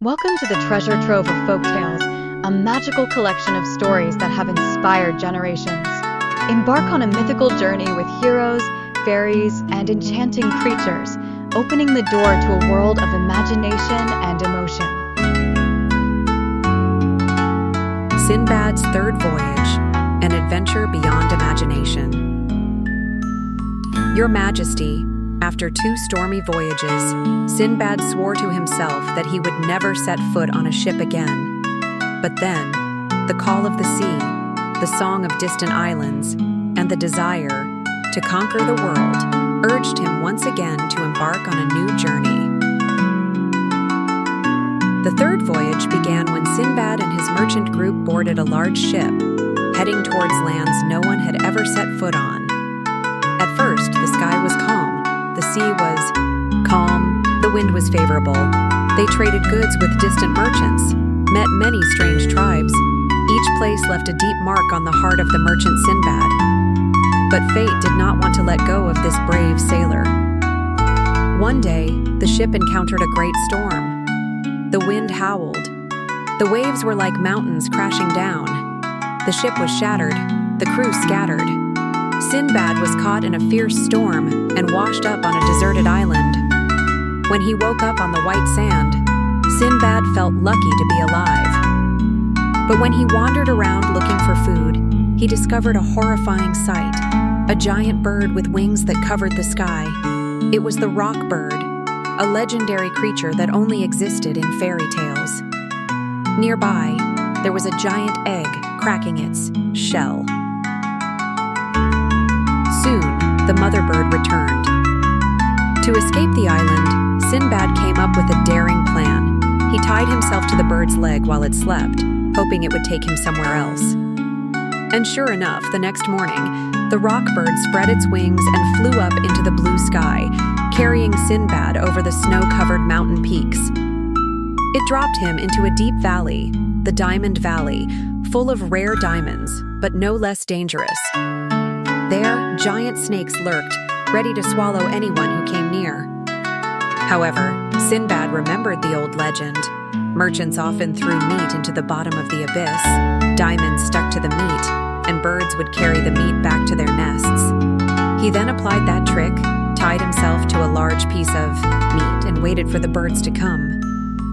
Welcome to the treasure trove of folk tales, a magical collection of stories that have inspired generations. Embark on a mythical journey with heroes, fairies, and enchanting creatures, opening the door to a world of imagination and emotion. Sindbad's Third Voyage, an adventure beyond imagination. Your Majesty, after 2 stormy voyages, Sindbad swore to himself that he would never set foot on a ship again. But then, the call of the sea, the song of distant islands, and the desire to conquer the world urged him once again to embark on a new journey. The third voyage began when Sindbad and his merchant group boarded a large ship, heading towards lands no one had ever set foot on. At first, the sky was calm. The sea was calm, the wind was favorable. They traded goods with distant merchants, met many strange tribes. Each place left a deep mark on the heart of the merchant Sindbad. But fate did not want to let go of this brave sailor. One day, the ship encountered a great storm. The wind howled. The waves were like mountains crashing down. The ship was shattered, the crew scattered. Sindbad was caught in a fierce storm and washed up on a deserted island. When he woke up on the white sand, Sindbad felt lucky to be alive. But when he wandered around looking for food, he discovered a horrifying sight, a giant bird with wings that covered the sky. It was the rock bird, a legendary creature that only existed in fairy tales. Nearby, there was a giant egg cracking its shell. Soon, the mother bird returned. To escape the island, Sindbad came up with a daring plan. He tied himself to the bird's leg while it slept, hoping it would take him somewhere else. And sure enough, the next morning, the rock bird spread its wings and flew up into the blue sky, carrying Sindbad over the snow-covered mountain peaks. It dropped him into a deep valley, the Diamond Valley, full of rare diamonds, but no less dangerous. There, giant snakes lurked, ready to swallow anyone who came near. However, Sindbad remembered the old legend. Merchants often threw meat into the bottom of the abyss, diamonds stuck to the meat, and birds would carry the meat back to their nests. He then applied that trick, tied himself to a large piece of meat, and waited for the birds to come.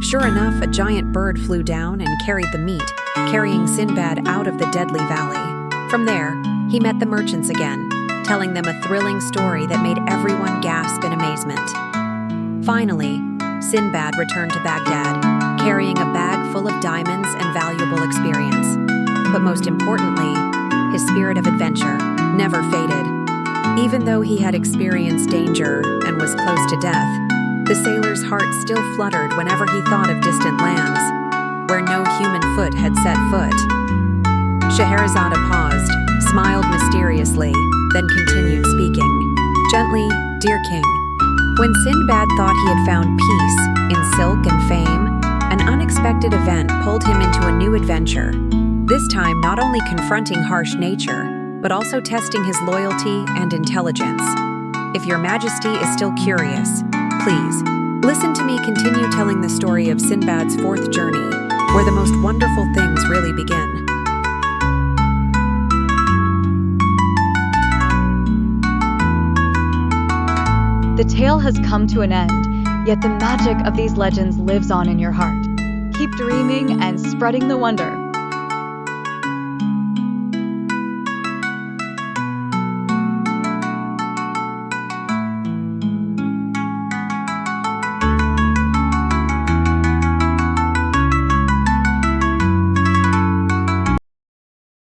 Sure enough, a giant bird flew down and carried the meat, carrying Sindbad out of the deadly valley. From there, he met the merchants again, telling them a thrilling story that made everyone gasp in amazement. Finally, Sindbad returned to Baghdad, carrying a bag full of diamonds and valuable experience. But most importantly, his spirit of adventure never faded. Even though he had experienced danger and was close to death, the sailor's heart still fluttered whenever he thought of distant lands, where no human foot had set foot. Scheherazade paused, smiled mysteriously, then continued speaking. Gently, dear king, when Sindbad thought he had found peace in silk and fame, an unexpected event pulled him into a new adventure, this time not only confronting harsh nature, but also testing his loyalty and intelligence. If your majesty is still curious, please, listen to me continue telling the story of Sindbad's 4th journey, where the most wonderful things really begin. The tale has come to an end, yet the magic of these legends lives on in your heart. Keep dreaming and spreading the wonder.